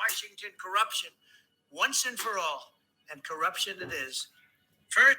Washington corruption once and for all, and corruption it is. First,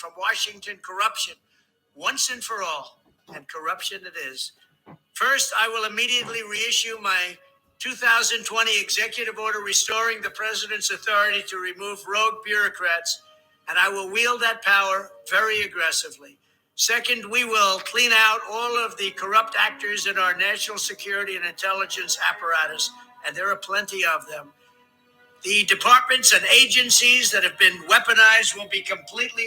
from Washington corruption once and for all, and corruption it is. First, I will immediately reissue my 2020 executive order restoring the president's authority to remove rogue bureaucrats, and I will wield that power very aggressively. Second, we will clean out all of the corrupt actors in our national security and intelligence apparatus, and there are plenty of them. The departments and agencies that have been weaponized will be completely.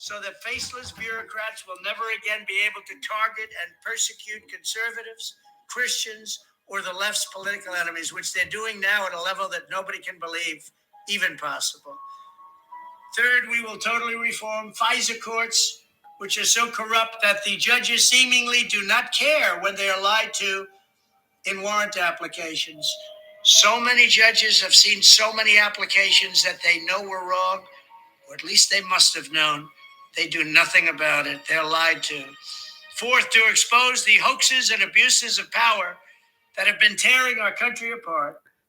So that faceless bureaucrats will never again be able to target and persecute conservatives, Christians, or the left's political enemies, which they're doing now at a level that nobody can believe even possible. Third, we will totally reform FISA courts, which are so corrupt that the judges seemingly do not care when they are lied to in warrant applications. So many judges have seen so many applications that they know were wrong, or at least they must have known. They do nothing about it. They're lied to. Fourth, to expose the hoaxes and abuses of power that have been tearing our country apart.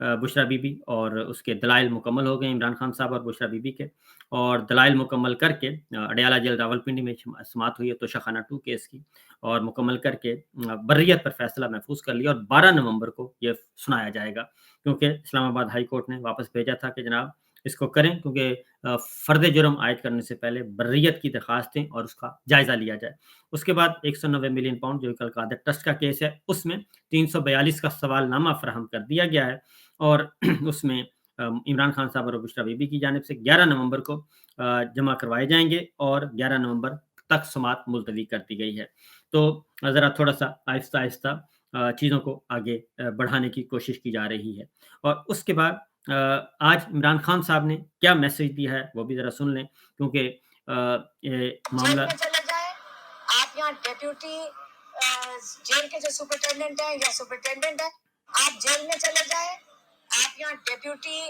Bushra Bibi, اور اس کے دلائل مکمل ہو گئے عمران خان صاحب اور بشرا be be کے، اور دلائل مکمل کر کے اڈیالہ جیل راولپنڈی میں سماعت ہوئی ہے توشہ خانہ 2 کیس کی، اور مکمل کر کے بریت پر فیصلہ محفوظ کر لیا، اور 12 نومبر کو یہ سنایا جائے گا، کیونکہ اسلام آباد ہائی کورٹ نے واپس بھیجا تھا کہ جناب اس کو کریں، کیونکہ فرد جرم عائد کرنے سے پہلے بریت کی درخواستیں اور اس کا جائزہ لیا جائے۔ اس کے بعد 190 ملین پاؤنڈ جو القادر ٹرسٹ کا کیس ہے، اس میں 342 کا سوال نامہ فراہم کر دیا گیا ہے، اور اس میں عمران خان صاحب اور بشرا بی بی کی جانب سے 11 نومبر کو جمع کروائے جائیں گے، اور 11 نومبر تک سماعت ملتوی کر دی گئی ہے۔ تو ذرا تھوڑا سا آہستہ آہستہ چیزوں کو آگے بڑھانے کی کوشش کی جا رہی ہے۔ اور اس کے بعد آج عمران خان صاحب نے کیا میسج دیا ہے وہ بھی ذرا سن لیں، کیونکہ یہ معاملہ چلا جائے، آپ یہاں ڈیپیوٹی جیل کے جو سپرنٹینڈنٹ ہیں یا سپرنٹینڈنٹ ہے، آپ جیل میں چلے جائیں، آپ یہاں ڈیپیوٹی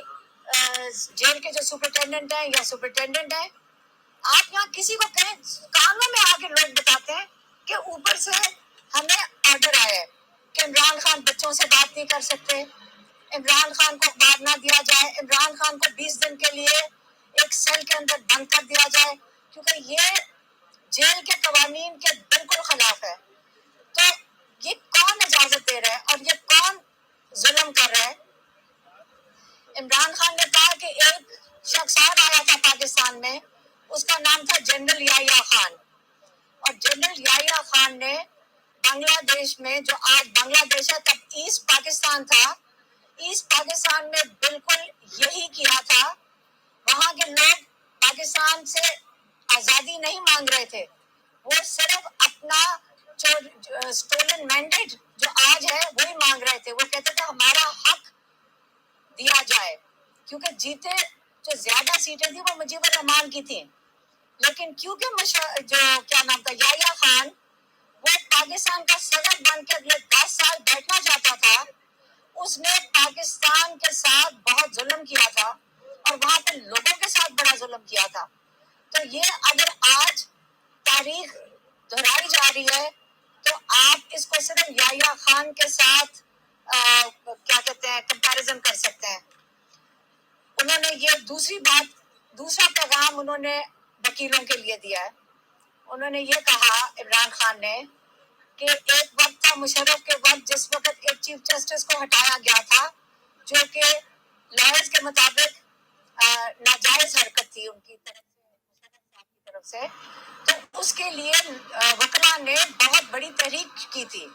جیل کے جو سپرنٹینڈنٹ ہیں یا سپرنٹینڈنٹ ہے، آپ یہاں کسی کو کہیں، کانوں میں آگے لوگ بتاتے ہیں کہ اوپر سے ہمیں آرڈر آیا ہے کہ عمران خان بچوں سے بات نہیں کر سکتے، عمران خان کو اخبار نہ دیا جائے، عمران خان کو 20 دن کے لیے ایک سیل کے اندر بند کر دیا جائے، کیونکہ یہ جیل کے قوانین کے بالکل خلاف ہے۔ تو یہ کون اجازت دے رہا ہے اور یہ کون ظلم کر رہا ہے؟ عمران خان نے کہا کہ ایک شخص اور آیا تھا پاکستان میں، اس کا نام تھا جنرل یحییٰ خان، اور جنرل یحییٰ خان نے بنگلہ دیش میں، جو آج بنگلہ دیش ہے تب ایسٹ پاکستان تھا، ایسٹ پاکستان میں بالکل یہی کیا تھا۔ وہاں کے لوگ پاکستان سے آزادی نہیں مانگ رہے تھے، وہ صرف اپنا اسٹولن مینڈیٹ جو آج ہے وہی مانگ رہے تھے۔ وہ کہتے تھے ہمارا حق دیا جائے، کیونکہ جیتے جو زیادہ سیٹیں تھیں وہ مجیب الرحمان کی تھیں، لیکن کیونکہ جو کیا نام تھا یحییٰ خان، وہ پاکستان کا صدر بن کے اگلے 10 سال بیٹھنا چاہتا تھا، اس نے پاکستان کے ساتھ بہت ظلم کیا تھا اور وہاں پہ لوگوں کے ساتھ بڑا ظلم کیا تھا۔ تو یہ اگر آج تاریخ دہرائی جا رہی ہے تو آپ اس کو صرف یحییٰ خان کے ساتھ کیا کہتے ہیں کمپیریزن کر سکتے ہیں۔ انہوں نے یہ دوسرا پیغام انہوں نے وکیلوں کے لیے دیا ہے۔ انہوں نے یہ کہا عمران خان نے کہ ایک وقت تھا مشرف کے وقت جس وقت ایک چیف جسٹس کو ہٹایا گیا تھا جو کہ لائرز کے مطابق ناجائز حرکت تھی ان کی طرف سے، تو اس کے لیے وکلاء نے بہت بڑی تحریک کی تھی،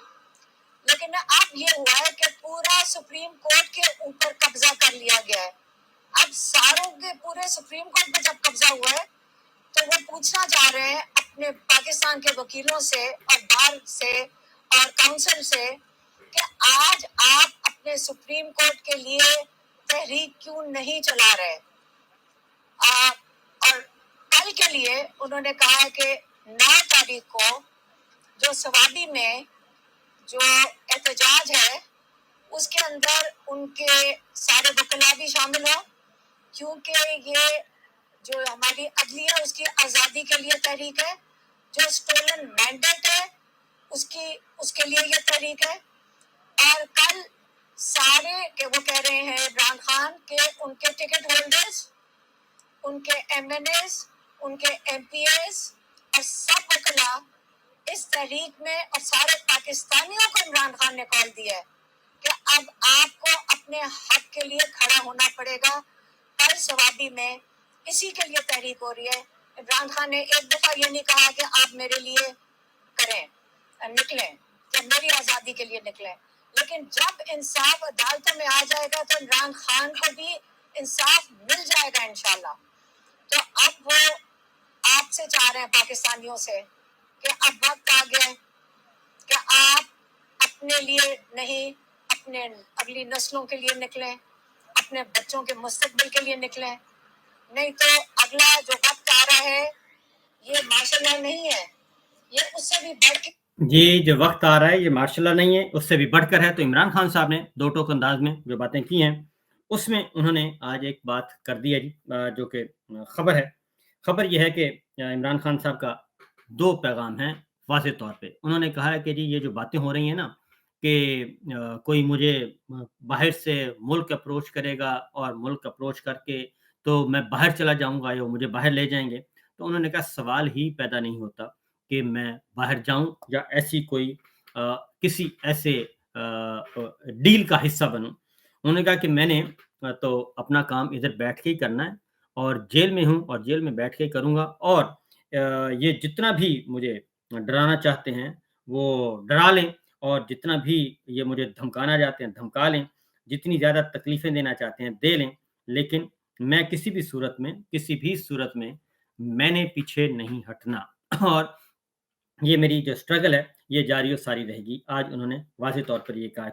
لیکن اب یہ ہوا ہے کہ پورا سپریم کورٹ کے اوپر قبضہ کر لیا گیا ہے۔ اب ساروں کے پورے سپریم کورٹ میں جب قبضہ ہوا ہے تو وہ پوچھنا چاہ رہے ہیں اپنے پاکستان کے وکیلوں سے اور بار سے اور کاؤنسل سے کہ آج آپ اپنے سپریم کورٹ کے لیے تحریک کیوں نہیں چلا رہے۔ اور کل کے لیے انہوں نے کہا کہ 9 تاریخ کو جو سوابی میں جو احتجاج ہے اس کے اندر ان کے سارے وکلاء بھی شامل ہوں، کیونکہ یہ جو ہماری عدلیہ اس کی آزادی کے لیے تحریک ہے، جو اسٹولن مینڈیٹ ہے اس کے لیے یہ تحریک ہے۔ اور کل سارے کہ وہ کہہ رہے ہیں عمران خان کہ ان کے ٹکٹ ہولڈرز، ان کے ایم این ایز، ان کے ایم پی ایز اور سب وکلاء اس تحریک میں، اور سارے پاکستانیوں کو عمران خان نے کال دیا ہے کہ اب آپ کو اپنے حق کے لیے کھڑا ہونا پڑے گا۔ کل سوابی میں اسی کے لیے تحریک ہو رہی ہے۔ عمران خان نے ایک دفعہ یہ نہیں کہا کہ آپ میرے لیے کریں، نکلیں، کہ میری آزادی کے لیے نکلیں، لیکن جب انصاف عدالتوں میں آ جائے گا تو عمران خان کو بھی انصاف مل جائے گا انشاءاللہ۔ تو اب وہ آپ سے چاہ رہے ہیں پاکستانیوں سے کہ اب وقت آ گیا کہ آپ اپنے لیے نہیں، اپنے اگلی نسلوں کے لیے نکلیں، اپنے بچوں کے مستقبل کے لیے نکلیں، نہیں تو اگلا جو وقت آ رہا ہے یہ ماشاء اللہ نہیں ہے، یہ اس سے بھی بڑھ کے جی جو وقت آ رہا ہے یہ ماشاء اللہ نہیں ہے، اس سے بھی بڑھ کر ہے۔ تو عمران خان صاحب نے 2 ٹوک انداز میں جو باتیں کی ہیں اس میں انہوں نے آج ایک بات کر دی ہے جی، جو کہ خبر ہے۔ خبر یہ ہے کہ عمران خان صاحب کا 2 پیغام ہیں واضح طور پہ۔ انہوں نے کہا ہے کہ جی یہ جو باتیں ہو رہی ہیں نا، کہ کوئی مجھے باہر سے ملک اپروچ کرے گا اور ملک اپروچ کر کے تو میں باہر چلا جاؤں گا یا وہ مجھے باہر لے جائیں گے۔ تو انہوں نے کہا سوال ہی پیدا نہیں ہوتا کہ میں باہر جاؤں یا ایسی کوئی کسی ایسے ڈیل کا حصہ بنوں۔ انہوں نے کہا کہ میں نے تو اپنا کام ادھر بیٹھ کے ہی کرنا ہے اور جیل میں ہوں اور جیل میں بیٹھ کے ہی کروں گا، اور یہ جتنا بھی مجھے ڈرانا چاہتے ہیں وہ ڈرا لیں، اور جتنا بھی یہ مجھے دھمکانا چاہتے ہیں دھمکا لیں، جتنی زیادہ تکلیفیں دینا چاہتے ہیں دے لیں، لیکن میں کسی بھی صورت میں میں نے پیچھے نہیں ہٹنا، اور یہ میری جو اسٹرگل ہے یہ جاری و ساری رہے گی۔ آج انہوں نے واضح طور پر یہ کہا